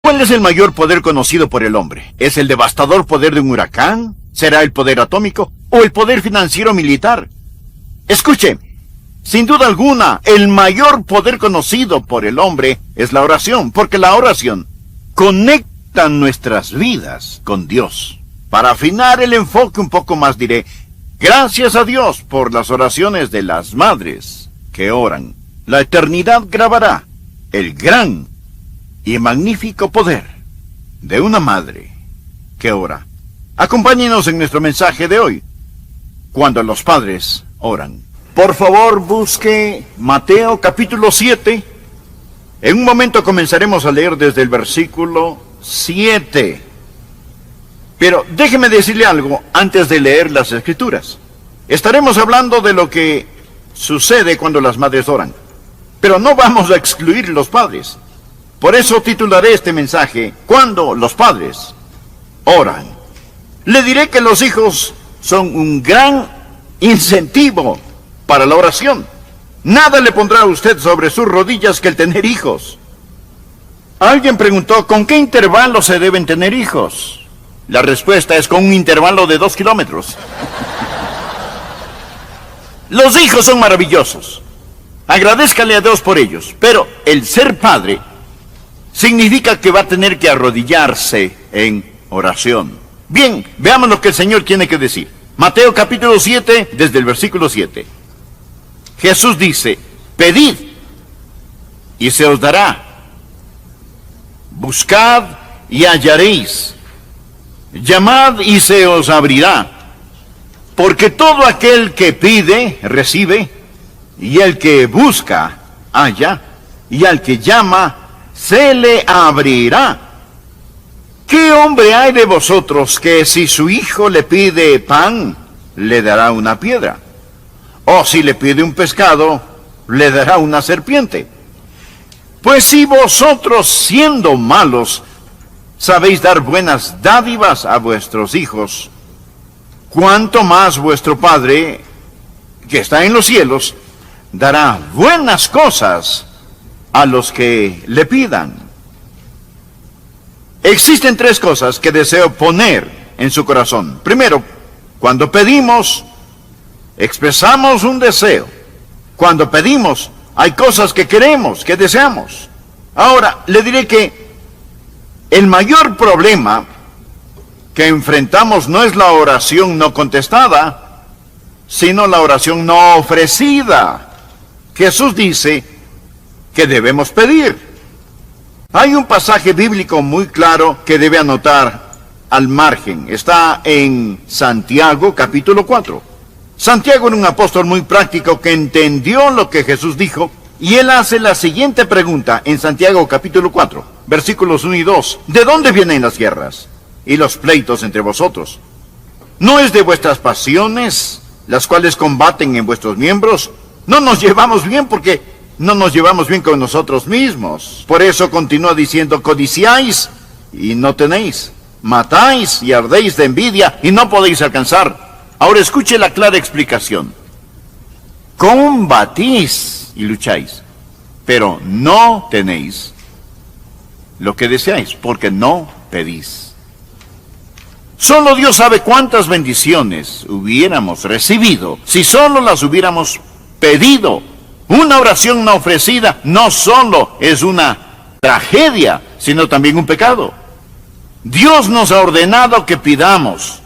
¿Cuál es el mayor poder conocido por el hombre? ¿Es el devastador poder de un huracán? ¿Será el poder atómico? ¿O el poder financiero militar? Escuche, sin duda alguna, el mayor poder conocido por el hombre es la oración, porque la oración conecta nuestras vidas con Dios. Para afinar el enfoque un poco más diré, gracias a Dios por las oraciones de las madres que oran. La eternidad grabará el gran y magnífico poder de una madre que ora. Acompáñenos en nuestro mensaje de hoy, cuando los padres oran. Por favor, busque Mateo capítulo 7. En un momento comenzaremos a leer desde el versículo 7. Pero déjeme decirle algo antes de leer las Escrituras. Estaremos hablando de lo que sucede cuando las madres oran. Pero no vamos a excluir los padres. Por eso titularé este mensaje, Cuando los padres oran. Le diré que los hijos son un gran incentivo para la oración. Nada le pondrá a usted sobre sus rodillas que el tener hijos. Alguien preguntó, ¿con qué intervalo se deben tener hijos? La respuesta es con un intervalo de 2 kilómetros. Los hijos son maravillosos. Agradézcale a Dios por ellos. Pero el ser padre significa que va a tener que arrodillarse en oración. Bien, veamos lo que el Señor tiene que decir. Mateo capítulo 7, desde el versículo 7. Jesús dice, pedid y se os dará. Buscad y hallaréis. Llamad y se os abrirá. Porque todo aquel que pide, recibe, y el que busca, halla, y al que llama, se le abrirá. ¿Qué hombre hay de vosotros que si su hijo le pide pan, le dará una piedra? O si le pide un pescado, le dará una serpiente. Pues si vosotros, siendo malos, sabéis dar buenas dádivas a vuestros hijos, cuánto más vuestro Padre, que está en los cielos, dará buenas cosas a los que le pidan. Existen 3 cosas que deseo poner en su corazón. Primero, cuando pedimos, expresamos un deseo. Cuando pedimos, hay cosas que queremos, que deseamos. Ahora, le diré que el mayor problema que enfrentamos no es la oración no contestada, sino la oración no ofrecida. Jesús dice que debemos pedir. Hay un pasaje bíblico muy claro que debe anotar al margen. Está en Santiago capítulo 4. Santiago era un apóstol muy práctico que entendió lo que Jesús dijo, y él hace la siguiente pregunta en Santiago capítulo 4, versículos 1 y 2. ¿De dónde vienen las guerras y los pleitos entre vosotros? ¿No es de vuestras pasiones, las cuales combaten en vuestros miembros? No nos llevamos bien porque no nos llevamos bien con nosotros mismos. Por eso continúa diciendo, codiciáis y no tenéis, matáis y ardéis de envidia y no podéis alcanzar. Ahora escuche la clara explicación. Combatís y lucháis, pero no tenéis lo que deseáis, porque no pedís. Solo Dios sabe cuántas bendiciones hubiéramos recibido si solo las hubiéramos pedido. Una oración no ofrecida no solo es una tragedia, sino también un pecado. Dios nos ha ordenado que pidamos,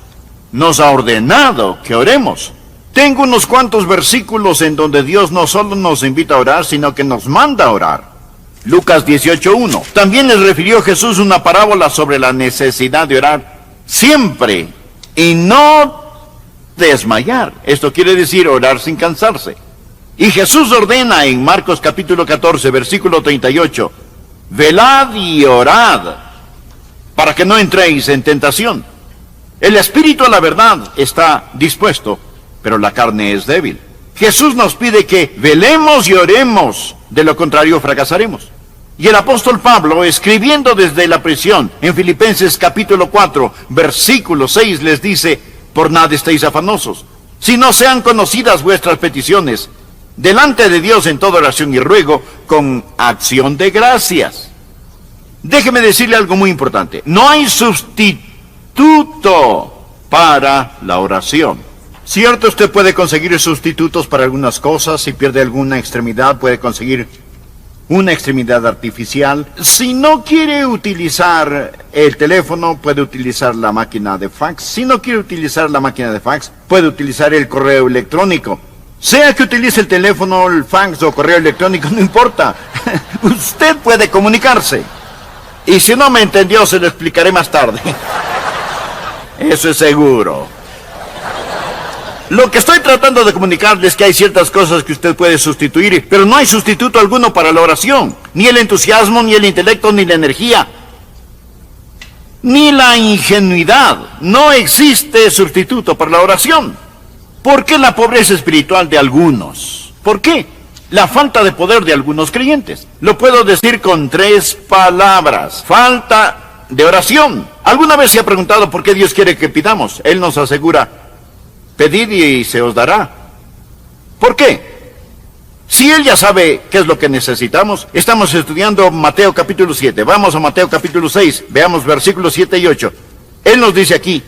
nos ha ordenado que oremos. Tengo unos cuantos versículos en donde Dios no solo nos invita a orar, sino que nos manda a orar. Lucas 18:1. También les refirió Jesús una parábola sobre la necesidad de orar siempre y no desmayar. Esto quiere decir orar sin cansarse. Y Jesús ordena en Marcos capítulo 14, versículo 38, velad y orad, para que no entréis en tentación. El espíritu a la verdad está dispuesto, pero la carne es débil. Jesús nos pide que velemos y oremos, de lo contrario fracasaremos. Y el apóstol Pablo, escribiendo desde la prisión, en Filipenses capítulo 4, versículo 6, les dice, por nada estéis afanosos, si no sean conocidas vuestras peticiones, delante de Dios en toda oración y ruego, con acción de gracias. Déjeme decirle algo muy importante. No hay sustituto para la oración. Cierto, usted puede conseguir sustitutos para algunas cosas. Si pierde alguna extremidad, puede conseguir una extremidad artificial. Si no quiere utilizar el teléfono, puede utilizar la máquina de fax. Si no quiere utilizar la máquina de fax, puede utilizar el correo electrónico. Sea que utilice el teléfono, el fax o correo electrónico, no importa. Usted puede comunicarse. Y si no me entendió, se lo explicaré más tarde. Eso es seguro. Lo que estoy tratando de comunicarles es que hay ciertas cosas que usted puede sustituir, pero no hay sustituto alguno para la oración. Ni el entusiasmo, ni el intelecto, ni la energía, ni la ingenuidad. No existe sustituto para la oración. ¿Por qué la pobreza espiritual de algunos? ¿Por qué? La falta de poder de algunos creyentes. Lo puedo decir con 3 palabras. Falta de oración. ¿Alguna vez se ha preguntado por qué Dios quiere que pidamos? Él nos asegura: pedid y se os dará. ¿Por qué? Si Él ya sabe qué es lo que necesitamos. Estamos estudiando Mateo capítulo 7. Vamos a Mateo capítulo 6. Veamos versículos 7 y 8. Él nos dice aquí: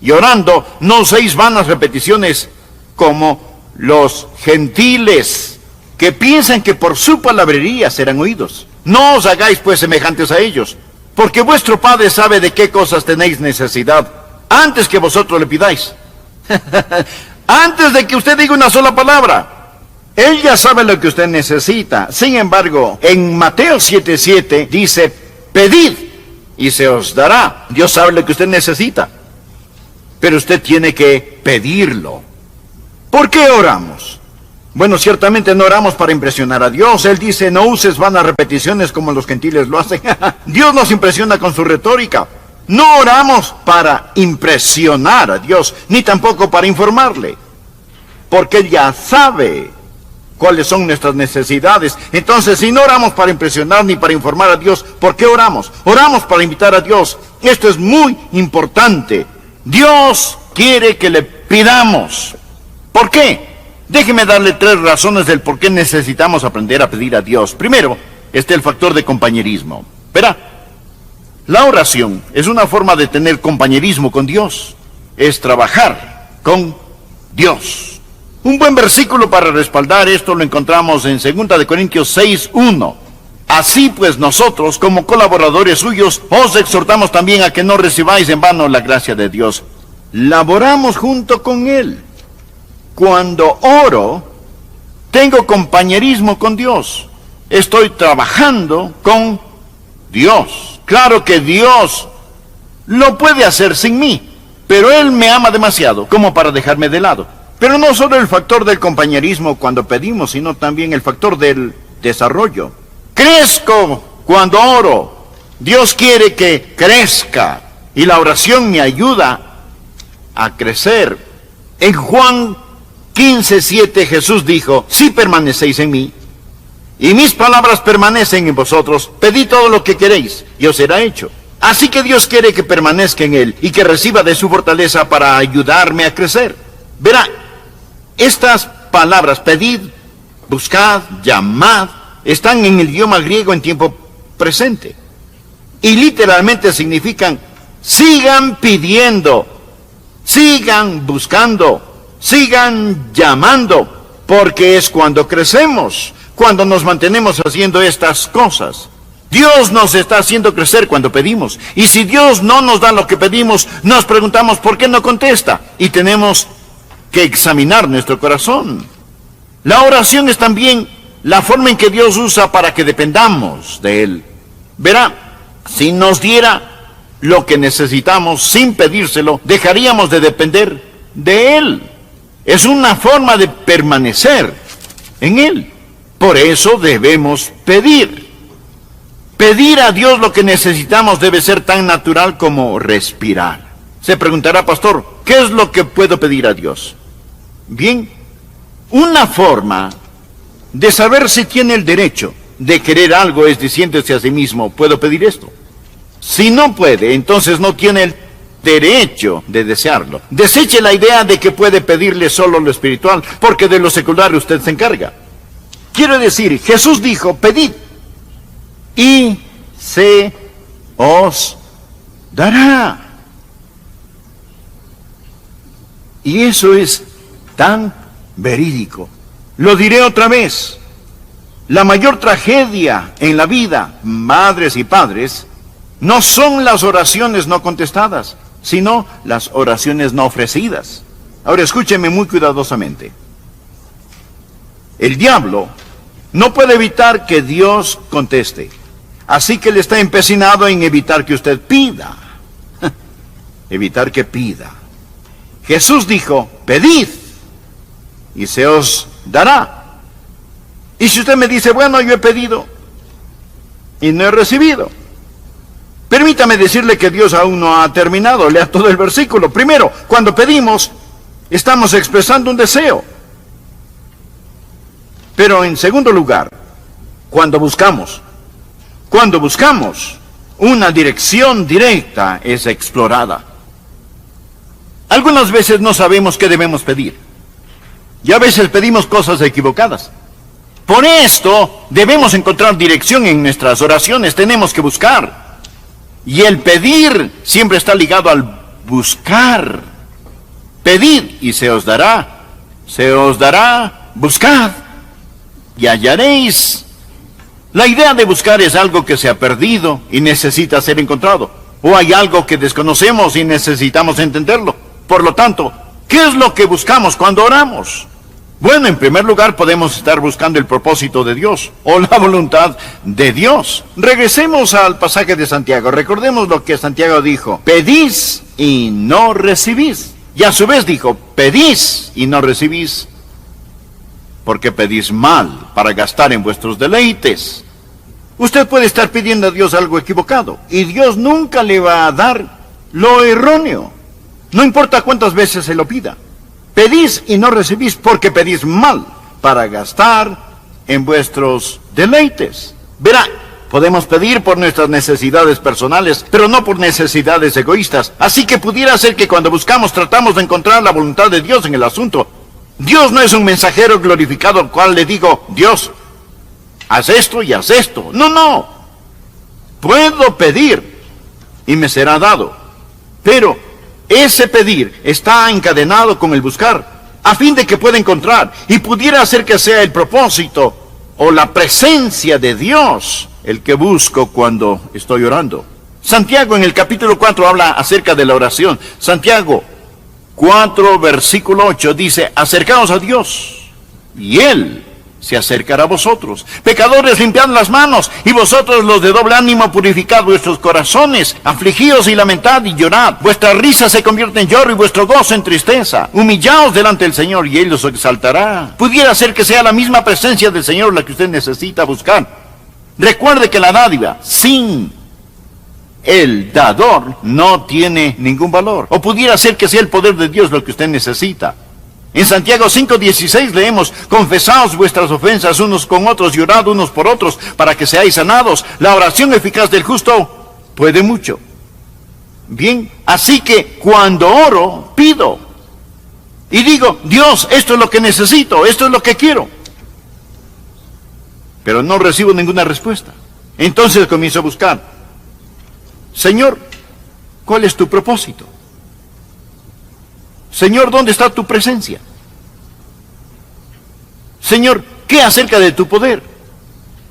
y orando, no uséis vanas repeticiones como los gentiles, que piensan que por su palabrería serán oídos. No os hagáis pues semejantes a ellos, porque vuestro Padre sabe de qué cosas tenéis necesidad, antes que vosotros le pidáis. Antes de que usted diga una sola palabra, Él ya sabe lo que usted necesita. Sin embargo, en Mateo 7:7 dice: pedid y se os dará. Dios sabe lo que usted necesita, pero usted tiene que pedirlo. ¿Por qué oramos? Bueno, ciertamente no oramos para impresionar a Dios. Él dice: no uses vanas repeticiones como los gentiles lo hacen. Dios nos impresiona con su retórica. No oramos para impresionar a Dios, ni tampoco para informarle, porque Él ya sabe cuáles son nuestras necesidades. Entonces, si no oramos para impresionar ni para informar a Dios, ¿por qué oramos? Oramos para invitar a Dios. Esto es muy importante. Dios quiere que le pidamos. ¿Por qué? Déjeme darle 3 razones del por qué necesitamos aprender a pedir a Dios. Primero, el factor de compañerismo. Verá, la oración es una forma de tener compañerismo con Dios. Es trabajar con Dios. Un buen versículo para respaldar esto lo encontramos en 2 de Corintios 6:1. Así pues nosotros, como colaboradores suyos, os exhortamos también a que no recibáis en vano la gracia de Dios. Laboramos junto con Él. Cuando oro, tengo compañerismo con Dios. Estoy trabajando con Dios. Claro que Dios lo puede hacer sin mí, pero Él me ama demasiado como para dejarme de lado. Pero no solo el factor del compañerismo cuando pedimos, sino también el factor del desarrollo. Crezco cuando oro. Dios quiere que crezca y la oración me ayuda a crecer. En Juan 15:7 Jesús dijo: si permanecéis en mí y mis palabras permanecen en vosotros, pedid todo lo que queréis y os será hecho. Así que Dios quiere que permanezca en Él y que reciba de su fortaleza para ayudarme a crecer. Verá, estas palabras, pedid, buscad, llamad, están en el idioma griego en tiempo presente. Y literalmente significan: sigan pidiendo, sigan buscando, sigan llamando, porque es cuando crecemos, cuando nos mantenemos haciendo estas cosas. Dios nos está haciendo crecer cuando pedimos. Y si Dios no nos da lo que pedimos, nos preguntamos por qué no contesta. Y tenemos que examinar nuestro corazón. La oración es también la forma en que Dios usa para que dependamos de Él. Verá, si nos diera lo que necesitamos sin pedírselo, dejaríamos de depender de Él. Es una forma de permanecer en Él. Por eso debemos pedir. Pedir a Dios lo que necesitamos debe ser tan natural como respirar. Se preguntará: pastor, ¿qué es lo que puedo pedir a Dios? Bien, una forma de saber si tiene el derecho de querer algo es diciéndose a sí mismo: ¿puedo pedir esto? Si no puede, entonces no tiene el derecho de desearlo. Deseche la idea de que puede pedirle solo lo espiritual, porque de lo secular usted se encarga. Quiero decir, Jesús dijo: pedid y se os dará. Y eso es tan verídico. Lo diré otra vez. La mayor tragedia en la vida, madres y padres, no son las oraciones no contestadas, sino las oraciones no ofrecidas. Ahora escúcheme muy cuidadosamente. El diablo no puede evitar que Dios conteste, así que él está empecinado en evitar que usted pida. Evitar que pida. Jesús dijo, pedid y se os dará. Y si usted me dice, bueno, yo he pedido y no he recibido, permítame decirle que Dios aún no ha terminado. Lea todo el versículo. Primero, cuando pedimos, estamos expresando un deseo. Pero en segundo lugar, cuando buscamos una dirección directa es explorada. Algunas veces no sabemos qué debemos pedir. Y a veces pedimos cosas equivocadas. Por esto debemos encontrar dirección en nuestras oraciones. Tenemos que buscar. Y el pedir siempre está ligado al buscar. Pedid y se os dará. Se os dará. Buscad y hallaréis. La idea de buscar es algo que se ha perdido y necesita ser encontrado. O hay algo que desconocemos y necesitamos entenderlo. Por lo tanto, ¿qué es lo que buscamos cuando oramos? Bueno, en primer lugar podemos estar buscando el propósito de Dios o la voluntad de Dios. Regresemos al pasaje de Santiago. Recordemos lo que Santiago dijo. Pedís y no recibís. Y a su vez dijo, pedís y no recibís, porque pedís mal para gastar en vuestros deleites. Usted puede estar pidiendo a Dios algo equivocado y Dios nunca le va a dar lo erróneo. No importa cuántas veces se lo pida. Pedís y no recibís porque pedís mal para gastar en vuestros deleites. Verá, podemos pedir por nuestras necesidades personales, pero no por necesidades egoístas. Así que pudiera ser que cuando buscamos tratamos de encontrar la voluntad de Dios en el asunto. Dios no es un mensajero glorificado al cual le digo, Dios, haz esto y haz esto. No. Puedo pedir y me será dado. Pero ese pedir está encadenado con el buscar, a fin de que pueda encontrar, y pudiera ser que sea el propósito o la presencia de Dios el que busco cuando estoy orando. Santiago en el capítulo 4 habla acerca de la oración. Santiago 4, versículo 8 dice, acercaos a Dios, y Él se acercará a vosotros. Pecadores, limpiad las manos, y vosotros los de doble ánimo purificad vuestros corazones. Afligíos y lamentad y llorad. Vuestra risa se convierte en lloro y vuestro gozo en tristeza. Humillaos delante del Señor y Él os exaltará. Pudiera ser que sea la misma presencia del Señor la que usted necesita buscar. Recuerde que la dádiva sin el dador no tiene ningún valor. O pudiera ser que sea el poder de Dios lo que usted necesita. En Santiago 5:16 leemos, confesaos vuestras ofensas unos con otros y orad unos por otros para que seáis sanados. La oración eficaz del justo puede mucho. Bien, así que cuando oro, pido. Y digo, Dios, esto es lo que necesito, esto es lo que quiero. Pero no recibo ninguna respuesta. Entonces comienzo a buscar. Señor, ¿cuál es tu propósito? Señor, ¿dónde está tu presencia? Señor, ¿qué acerca de tu poder?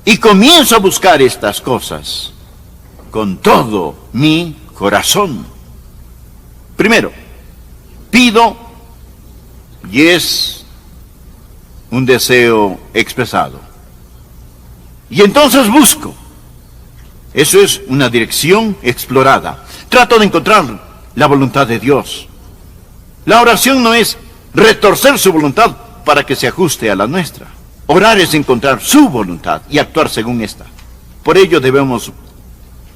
Y comienzo a buscar estas cosas con todo mi corazón. Primero, pido y es un deseo expresado. Y entonces busco. Eso es una dirección explorada. Trato de encontrar la voluntad de Dios. La oración no es retorcer su voluntad para que se ajuste a la nuestra. Orar es encontrar su voluntad y actuar según esta. Por ello debemos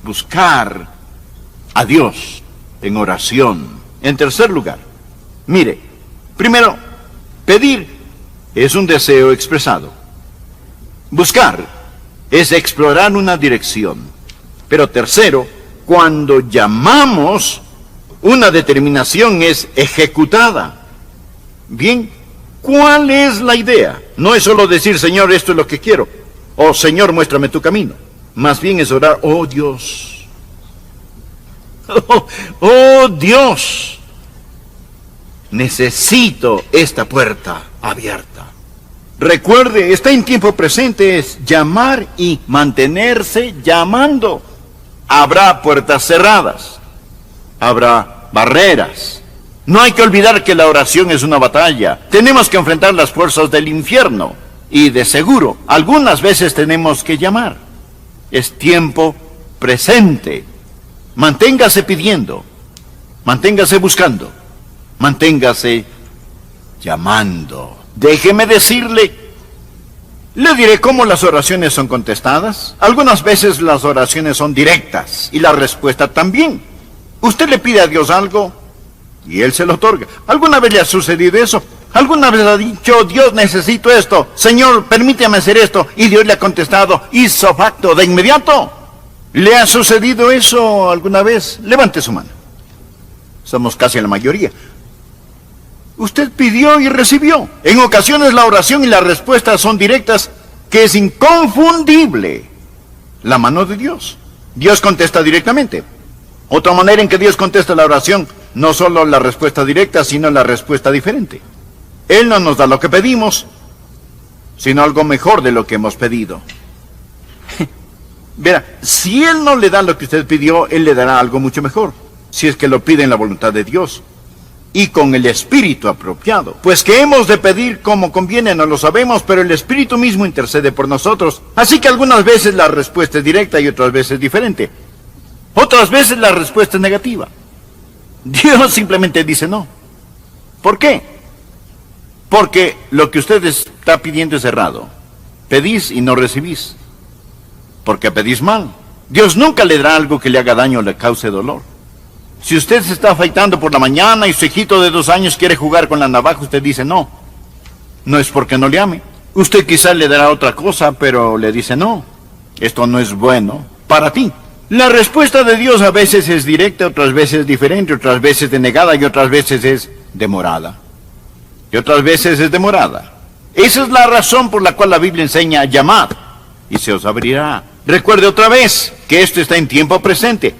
buscar a Dios en oración. En tercer lugar, mire, primero, pedir es un deseo expresado. Buscar es explorar una dirección. Pero tercero, cuando llamamos, una determinación es ejecutada. Bien, ¿cuál es la idea? No es solo decir, Señor, esto es lo que quiero, o Señor, muéstrame tu camino. Más bien es orar, oh Dios, Oh Dios, necesito esta puerta abierta. Recuerde, está en tiempo presente, es llamar y mantenerse llamando. Habrá puertas cerradas, habrá barreras. No hay que olvidar que la oración es una batalla. Tenemos que enfrentar las fuerzas del infierno. Y de seguro, algunas veces tenemos que llamar. Es tiempo presente. Manténgase pidiendo, manténgase buscando, manténgase llamando. Déjeme decirle, le diré cómo las oraciones son contestadas. Algunas veces las oraciones son directas y la respuesta también. Usted le pide a Dios algo y Él se lo otorga. ¿Alguna vez le ha sucedido eso? ¿Alguna vez ha dicho, Dios, necesito esto, Señor, permítame hacer esto? Y Dios le ha contestado, ipso facto, de inmediato. ¿Le ha sucedido eso alguna vez? Levante su mano. Somos casi la mayoría. Usted pidió y recibió. En ocasiones la oración y la respuesta son directas, que es inconfundible. La mano de Dios. Dios contesta directamente. Otra manera en que Dios contesta la oración, no solo la respuesta directa, sino la respuesta diferente. Él no nos da lo que pedimos, sino algo mejor de lo que hemos pedido. Verá, si Él no le da lo que usted pidió, Él le dará algo mucho mejor, si es que lo pide en la voluntad de Dios y con el espíritu apropiado. Pues que hemos de pedir como conviene no lo sabemos, pero el Espíritu mismo intercede por nosotros. Así que algunas veces la respuesta es directa y otras veces diferente. Otras veces la respuesta es negativa. Dios simplemente dice no. ¿Por qué? Porque lo que usted está pidiendo es errado. Pedís y no recibís. Porque pedís mal. Dios nunca le dará algo que le haga daño o le cause dolor. Si usted se está afeitando por la mañana y su hijito de 2 años quiere jugar con la navaja, usted dice no. No es porque no le ame. Usted quizás le dará otra cosa, pero le dice no. Esto no es bueno para ti. La respuesta de Dios a veces es directa, otras veces diferente, otras veces denegada y otras veces es demorada. Y otras veces es demorada. Esa es la razón por la cual la Biblia enseña llamad y se os abrirá. Recuerde otra vez que esto está en tiempo presente.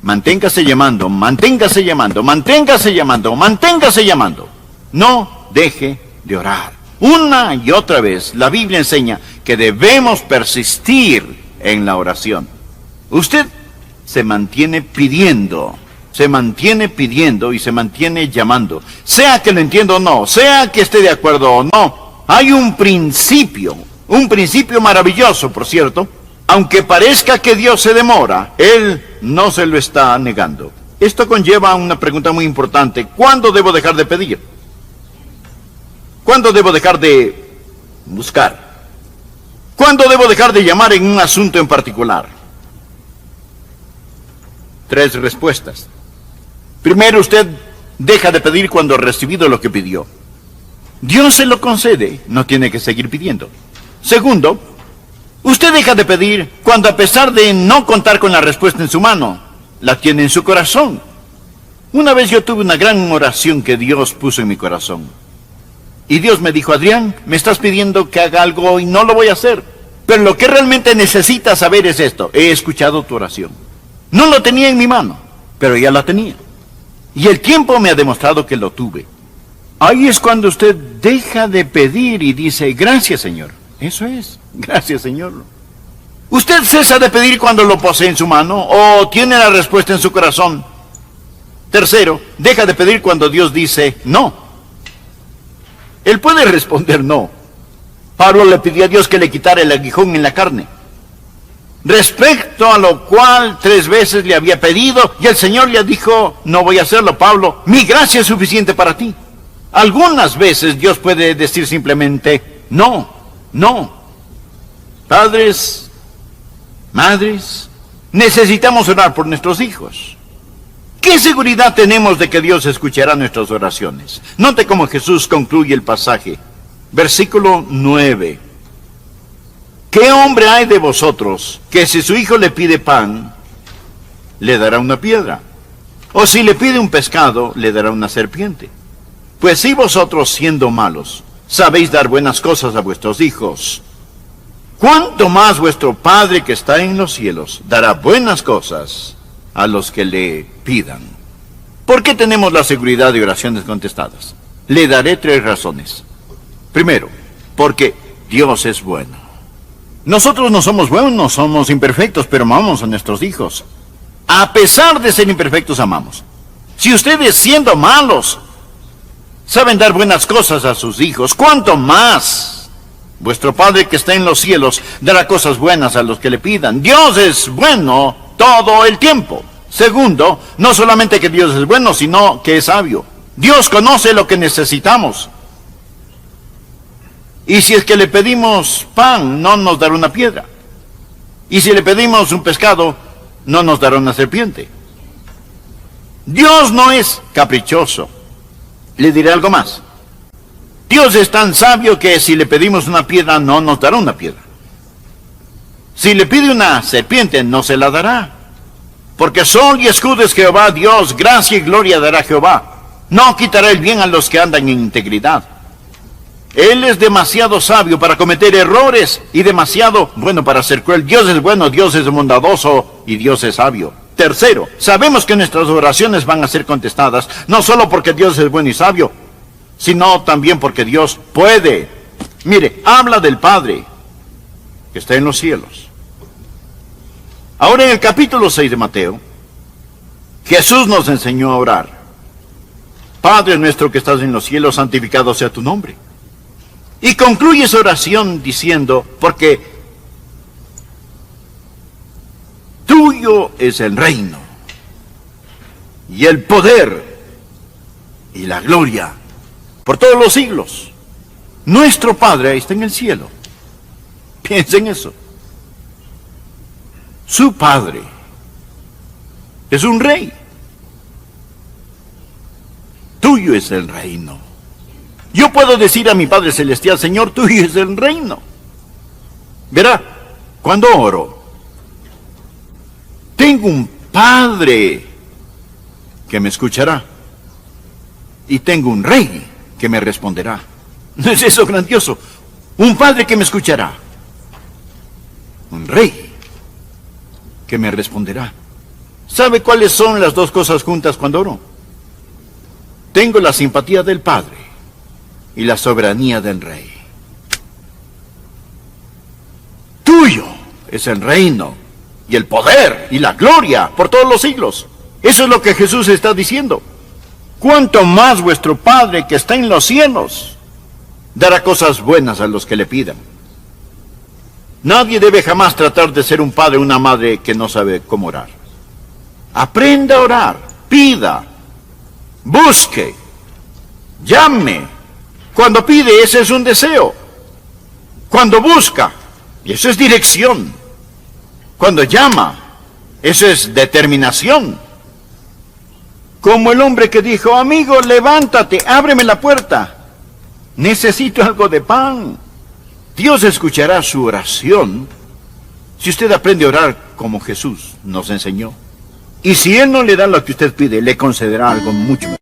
Manténgase llamando, manténgase llamando, manténgase llamando, manténgase llamando. No deje de orar. Una y otra vez la Biblia enseña que debemos persistir en la oración. Usted se mantiene pidiendo y se mantiene llamando. Sea que lo entienda o no, sea que esté de acuerdo o no, hay un principio maravilloso, por cierto. Aunque parezca que Dios se demora, Él no se lo está negando. Esto conlleva una pregunta muy importante. ¿Cuándo debo dejar de pedir? ¿Cuándo debo dejar de buscar? ¿Cuándo debo dejar de llamar en un asunto en particular? 3 respuestas. Primero, usted deja de pedir cuando ha recibido lo que pidió. Dios se lo concede, no tiene que seguir pidiendo. Segundo, usted deja de pedir cuando, a pesar de no contar con la respuesta en su mano, la tiene en su corazón. Una vez yo tuve una gran oración que Dios puso en mi corazón. Y Dios me dijo, Adrián, me estás pidiendo que haga algo y no lo voy a hacer. Pero lo que realmente necesitas saber es esto. He escuchado tu oración. No lo tenía en mi mano, pero ya la tenía. Y el tiempo me ha demostrado que lo tuve. Ahí es cuando usted deja de pedir y dice, gracias, Señor. Eso es, gracias, Señor. ¿Usted cesa de pedir cuando lo posee en su mano o tiene la respuesta en su corazón? Tercero, deja de pedir cuando Dios dice no. Él puede responder no. Pablo le pidió a Dios que le quitara el aguijón en la carne. Respecto a lo cual 3 veces le había pedido y el Señor le dijo, no voy a hacerlo, Pablo, mi gracia es suficiente para ti. Algunas veces Dios puede decir simplemente no. Padres, madres, necesitamos orar por nuestros hijos. ¿Qué seguridad tenemos de que Dios escuchará nuestras oraciones? Note cómo Jesús concluye el pasaje. Versículo 9. ¿Qué hombre hay de vosotros que si su hijo le pide pan, le dará una piedra? O si le pide un pescado, le dará una serpiente. Pues si vosotros, siendo malos, sabéis dar buenas cosas a vuestros hijos, ¿cuánto más vuestro Padre que está en los cielos dará buenas cosas a los que le pidan. ¿Por qué tenemos la seguridad de oraciones contestadas? Le daré 3 razones. Primero, porque Dios es bueno. Nosotros no somos buenos, somos imperfectos, pero amamos a nuestros hijos. A pesar de ser imperfectos, amamos. Si ustedes, siendo malos, saben dar buenas cosas a sus hijos, ¿cuánto más vuestro Padre que está en los cielos dará cosas buenas a los que le pidan? Dios es bueno todo el tiempo. Segundo, no solamente que Dios es bueno, sino que es sabio. Dios conoce lo que necesitamos. Y si es que le pedimos pan, no nos dará una piedra. Y si le pedimos un pescado, no nos dará una serpiente. Dios no es caprichoso. Le diré algo más. Dios es tan sabio que si le pedimos una piedra, no nos dará una piedra. Si le pide una serpiente, no se la dará. Porque sol y escudo es Jehová Dios, gracia y gloria dará Jehová. No quitará el bien a los que andan en integridad. Él es demasiado sabio para cometer errores y demasiado bueno para ser cruel. Dios es bueno, Dios es bondadoso y Dios es sabio. Tercero, sabemos que nuestras oraciones van a ser contestadas, no solo porque Dios es bueno y sabio, sino también porque Dios puede. Mire, habla del Padre que está en los cielos. Ahora en el capítulo 6 de Mateo, Jesús nos enseñó a orar. Padre nuestro que estás en los cielos, santificado sea tu nombre. Y concluye esa oración diciendo, porque tuyo es el reino, y el poder, y la gloria, por todos los siglos. Nuestro Padre está en el cielo. Piensen eso. Su Padre es un rey. Tuyo es el reino. Yo puedo decir a mi Padre Celestial, Señor, tuyo es el reino. Verá, cuando oro, tengo un Padre que me escuchará. Y tengo un rey que me responderá. ¿No es eso grandioso? Un Padre que me escuchará. Un rey que me responderá. ¿Sabe cuáles son las dos cosas juntas cuando oro? Tengo la simpatía del Padre y la soberanía del Rey. Tuyo es el reino y el poder y la gloria por todos los siglos. Eso es lo que Jesús está diciendo. Cuanto más vuestro Padre que está en los cielos dará cosas buenas a los que le pidan. Nadie debe jamás tratar de ser un padre o una madre que no sabe cómo orar. Aprenda a orar, pida, busque, llame. Cuando pide, ese es un deseo. Cuando busca, y eso es dirección. Cuando llama, eso es determinación. Como el hombre que dijo, amigo, levántate, ábreme la puerta. Necesito algo de pan. Dios escuchará su oración si usted aprende a orar como Jesús nos enseñó. Y si Él no le da lo que usted pide, le concederá algo mucho mejor.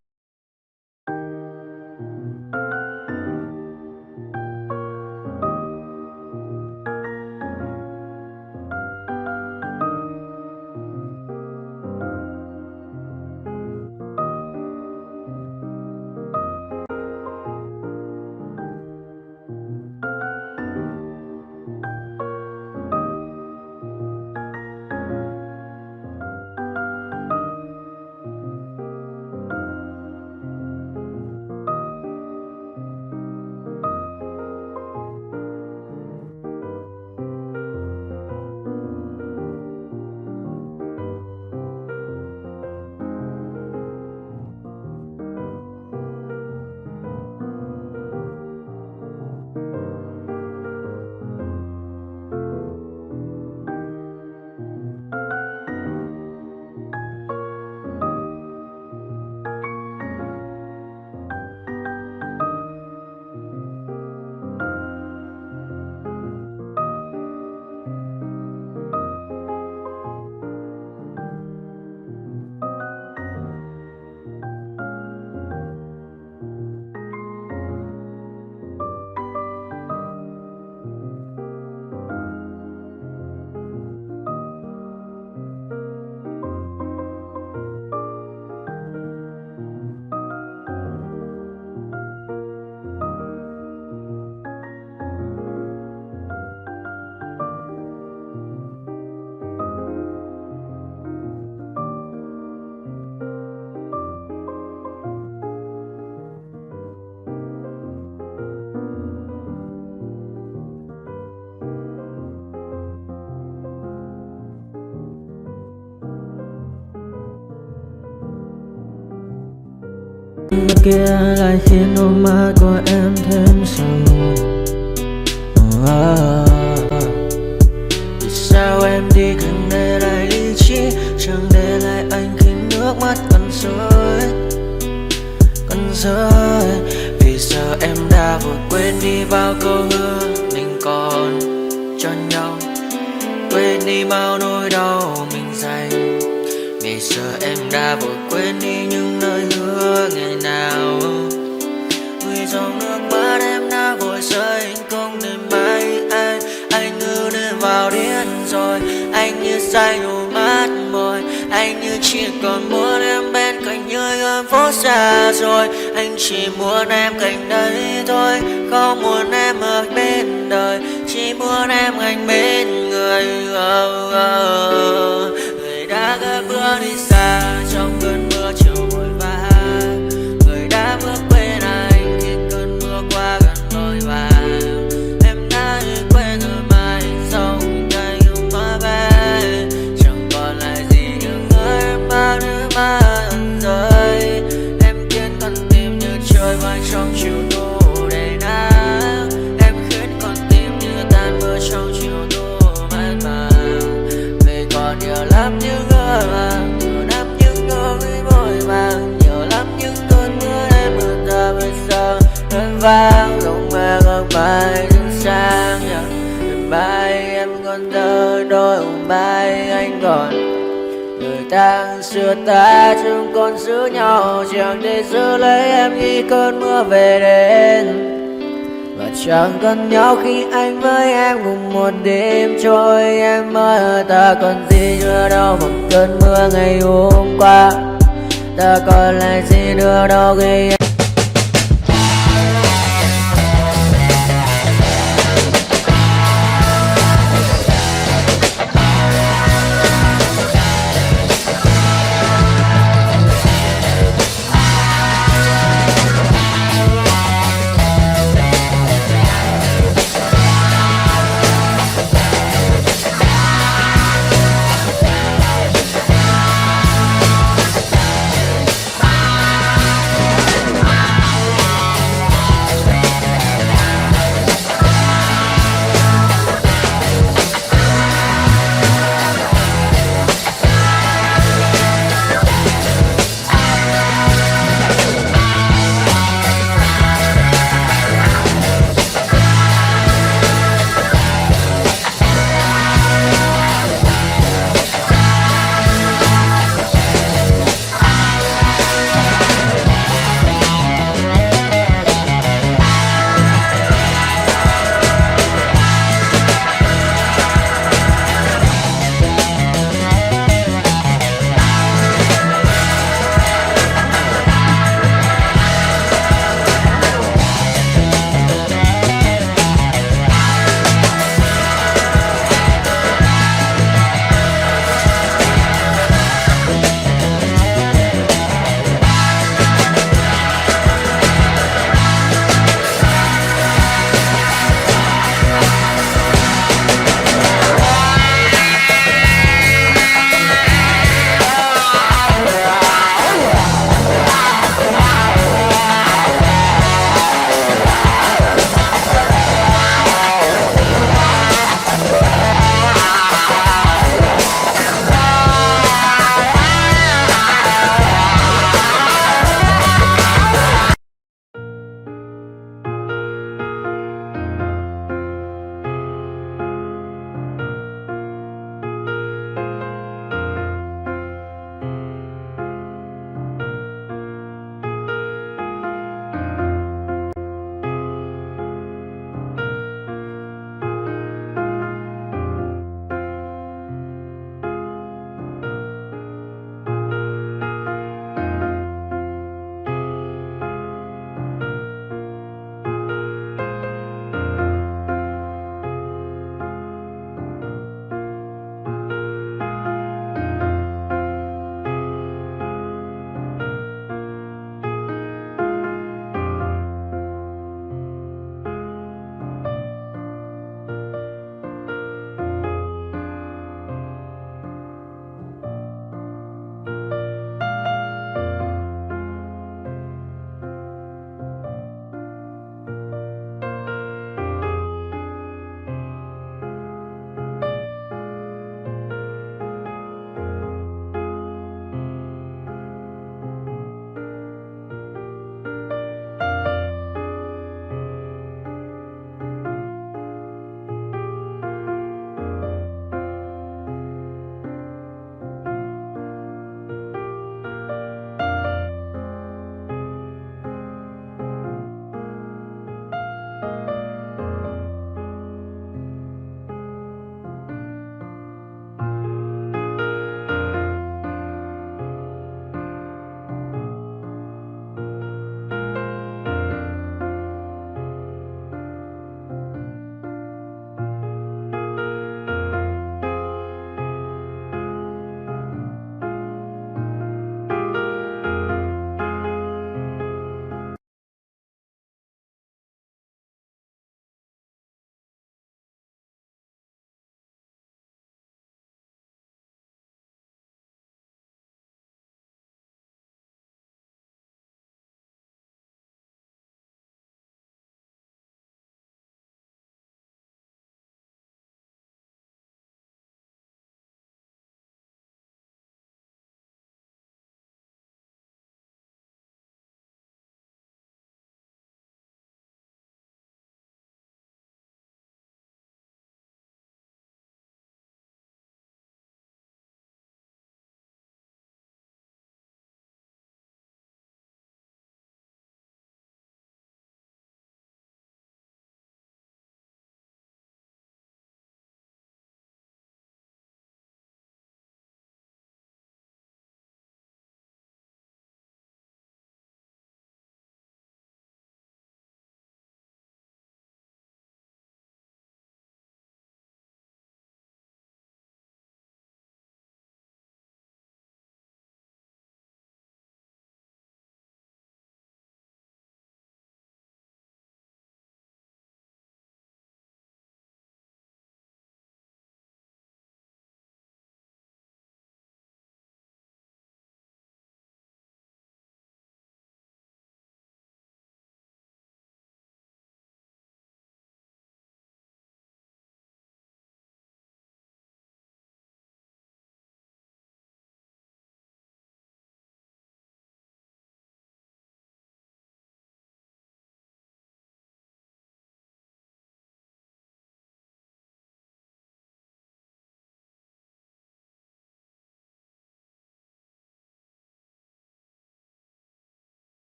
Bên kia lại khiến đôi mắt của em thêm sầu. Vì sao em đi không để lại lý trí, chẳng để lại anh khi nước mắt còn rơi, còn rơi. Vì sao em đã vội quên đi bao câu hứa mình còn cho nhau, quên đi bao nỗi đau mình dành. Vì sao em đã vội quên đi những lời hứa ngày nào. Vì dòng nước mắt em đã vội rơi, anh không thể mãi anh như đến vào điên rồi. Anh như say đôi mắt môi, anh như chỉ còn muốn em bên cạnh như ở phố xa rồi. Anh chỉ muốn em cạnh đấy thôi, không muốn em ở bên đời, chỉ muốn em cạnh bên người. Người đã gỡ bước đi xa trong cơn mưa chiều vội vã, người đã bước bên anh khi cơn mưa qua gần vội vã. Em đã quên rồi mai sau ngày yêu má bé, chẳng còn lại gì những người em bao nước mắt rơi. Em khiến con tim như trôi vai trong chiều thu đầy nắng, em khiến con tim như tan vỡ trong chiều thu mát màng. Vì còn nhiều lắm những người vàng, nhiều lắm những nỗi vội vàng, nhiều lắm những cơn mưa em mưa ta bây giờ đơn vang. Không mẹ không bài những sáng đêm mai em còn thơ đôi hôm mai anh còn. Người ta xưa ta chẳng còn giữ nhau, chẳng thể giữ lấy em khi cơn mưa về đến. Và chẳng cần nhau khi anh với em cùng một đêm trôi. Em ơi ta còn gì nữa đâu bằng cơn mưa ngày hôm qua, ta còn lại gì nữa đâu khi